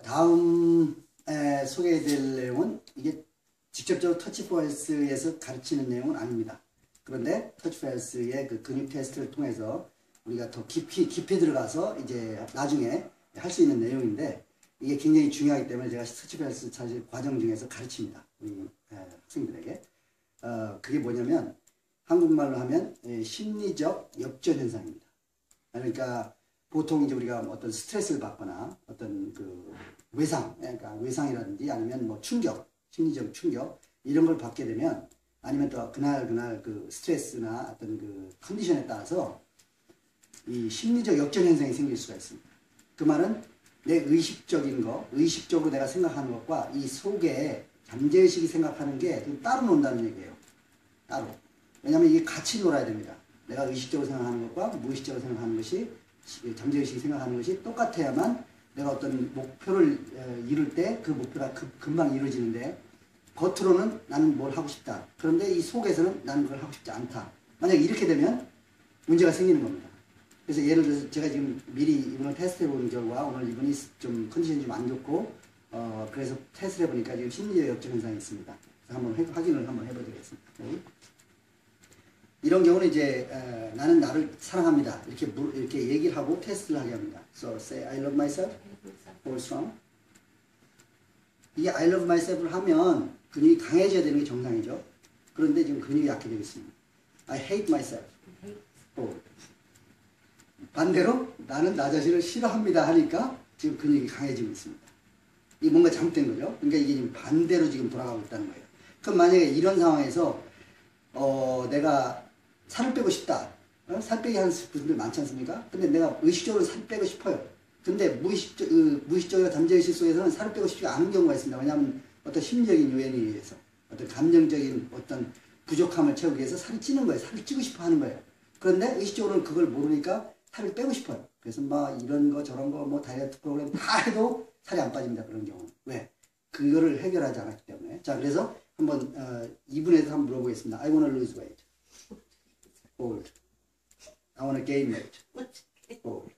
다음 소개해드릴 내용은 이게 직접적으로 터치포헬스에서 가르치는 내용은 아닙니다. 그런데 터치포헬스의 그 근육 테스트를 통해서 우리가 더 깊이 들어가서 이제 나중에 할 수 있는 내용인데 이게 굉장히 중요하기 때문에 제가 터치포헬스 과정 중에서 가르칩니다. 우리 학생들에게. 그게 뭐냐면 한국말로 하면 심리적 역전 현상입니다. 그러니까 보통 이제 우리가 어떤 스트레스를 받거나 어떤 그 그러니까 외상이라든지 아니면 뭐 충격, 심리적 충격 이런 걸 받게 되면 아니면 또 그날 그 스트레스나 어떤 그 컨디션에 따라서 이 심리적 역전 현상이 생길 수가 있습니다. 그 말은 내 의식적으로 내가 생각하는 것과 이 속에 잠재의식이 생각하는 게 따로 논다는 얘기예요. 따로. 왜냐하면 이게 같이 놀아야 됩니다. 내가 의식적으로 생각하는 것과 무의식적으로 생각하는 것이 잠재의식이 생각하는 것이 똑같아야만 내가 어떤 목표를 이룰 때 그 목표가 금방 이루어지는데 겉으로는 나는 뭘 하고 싶다. 그런데 이 속에서는 나는 그걸 하고 싶지 않다. 만약에 이렇게 되면 문제가 생기는 겁니다. 그래서 예를 들어서 제가 지금 미리 이분을 테스트해 보는 결과 오늘 이분이 좀 컨디션이 좀 안 좋고 그래서 테스트를 해보니까 지금 심리적 역전 현상이 있습니다. 그래서 한번 확인을 한번 해보겠습니다. 이런 경우는 이제 나는 나를 사랑합니다. 이렇게 얘기를 하고 테스트를 하게 합니다. So say I love myself. Hold strong. 이게 I love myself를 하면 근육이 강해져야 되는 게 정상이죠. 그런데 지금 근육이 약해지고 있습니다. I hate myself. Hold. 반대로 나는 나 자신을 싫어합니다 하니까 지금 근육이 강해지고 있습니다. 이게 뭔가 잘못된 거죠. 그러니까 이게 지금 반대로 지금 돌아가고 있다는 거예요. 그럼 만약에 이런 상황에서 내가 살을 빼고 싶다. 살 빼기 하는 분들 많지 않습니까? 근데 내가 의식적으로 살 빼고 싶어요. 근데 무의식적이나 잠재의식 속에서는 살을 빼고 싶지 않은 경우가 있습니다. 왜냐하면 어떤 심리적인 요인에 의해서 어떤 감정적인 어떤 부족함을 채우기 위해서 살이 찌는 거예요. 살을 찌고 싶어 하는 거예요. 그런데 의식적으로는 그걸 모르니까 살을 빼고 싶어요. 그래서 막 이런 거 저런 거 뭐 다이어트 프로그램 다 해도 살이 안 빠집니다. 그런 경우는. 왜? 그거를 해결하지 않았기 때문에. 자, 그래서 한번 이분에서 한번 물어보겠습니다. I want to lose weight. Hold. I want to gain weight. Hold.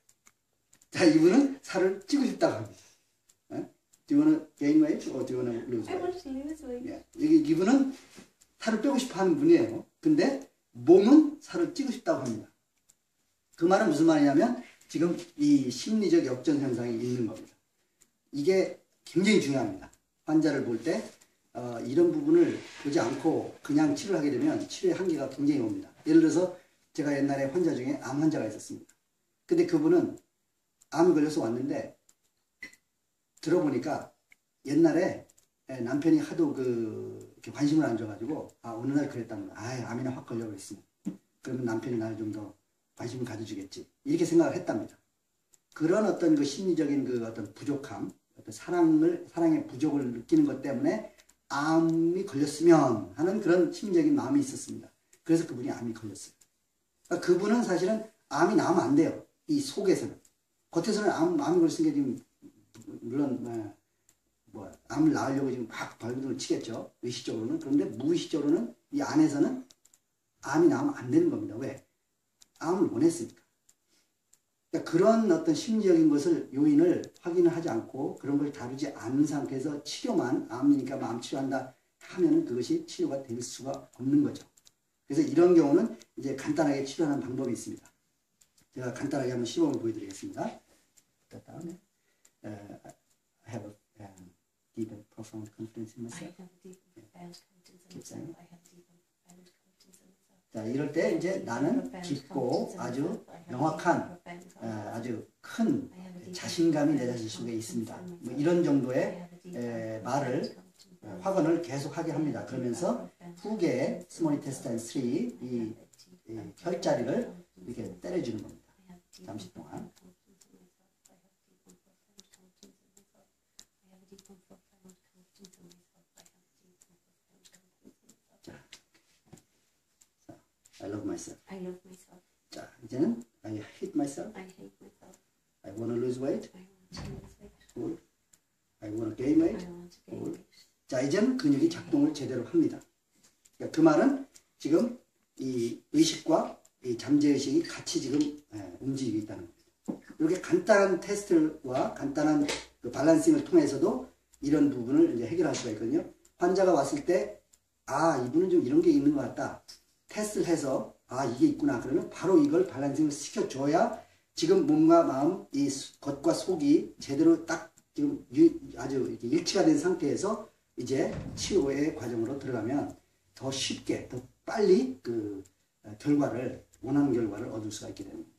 자, 이분은 살을 찌고 싶다고 합니다. Do you want to gain weight or do you want to lose weight? I want to lose weight. 예. 이분은 살을 빼고 싶어 하는 분이에요. 근데 몸은 살을 찌고 싶다고 합니다. 그 말은 무슨 말이냐면 지금 이 심리적 역전 현상이 있는 겁니다. 이게 굉장히 중요합니다. 환자를 볼 때 이런 부분을 보지 않고 그냥 치료를 하게 되면 치료의 한계가 굉장히 옵니다. 예를 들어서 제가 옛날에 환자 중에 암 환자가 있었습니다. 근데 그분은 암이 걸려서 왔는데 들어보니까 옛날에 남편이 하도 이렇게 관심을 안 줘가지고 어느 날 그랬다면 암이나 확 걸려버렸으면 그러면 남편이 나를 좀 더 관심을 가져주겠지 이렇게 생각을 했답니다. 그런 어떤 그 심리적인 그 어떤 부족함, 어떤 사랑의 부족을 느끼는 것 때문에 암이 걸렸으면 하는 그런 심리적인 마음이 있었습니다. 그래서 그분이 암이 걸렸어요. 그러니까 그분은 사실은 암이 나오면 안 돼요. 이 속에서는. 겉에서는 암이 걸렸으니까 지금 물론 암을 낳으려고 지금 막 발버둥을 치겠죠. 의식적으로는. 그런데 무의식적으로는 이 안에서는 암이 나오면 안 되는 겁니다. 왜? 암을 원했으니까. 그러니까 그런 어떤 심리적인 것을 요인을 확인을 하지 않고 그런 걸 다루지 않은 상태에서 치료만 암이니까 암 치료한다 하면은 그것이 치료가 될 수가 없는 거죠. 그래서 이런 경우는 이제 간단하게 치료하는 방법이 있습니다. 제가 간단하게 한번 시범을 보여드리겠습니다. 그 다음에 I have a deep and profound confidence in myself. I have a deep and profound confidence in myself. I have a deep and profound confidence in myself. 자, 이럴 때 이제 나는 깊고 아주 명확한 아주 큰 자신감이 내 자신 속에 있습니다. 뭐 이런 정도의 말을 확언을 계속하게 합니다. 그러면서 후계의 스몰 테스트 3 이 혈자리를 이렇게 때려주는 겁니다. 잠시 동안. I love myself. I love myself. 자, 이제는 I hate myself. I hate myself. I want to lose weight. I want to lose weight. Good. I want to gain weight. I want to gain Good. weight. 자, 이제는 근육이 작동을 제대로 합니다. 그러니까 그 말은 지금 이 의식과 이 잠재의식이 같이 지금 움직이고 있다는 겁니다. 이렇게 간단한 테스트와 간단한 그 밸런싱을 통해서도 이런 부분을 이제 해결할 수가 있거든요. 환자가 왔을 때, 아, 이분은 좀 이런 게 있는 것 같다. 테스트를 해서, 아, 이게 있구나. 그러면 바로 이걸 밸런싱을 시켜줘야 지금 몸과 마음, 이 겉과 속이 제대로 딱 지금 아주 이렇게 일치가 된 상태에서 이제 치료의 과정으로 들어가면 더 쉽게, 더 빨리 그 원하는 결과를 얻을 수가 있게 됩니다.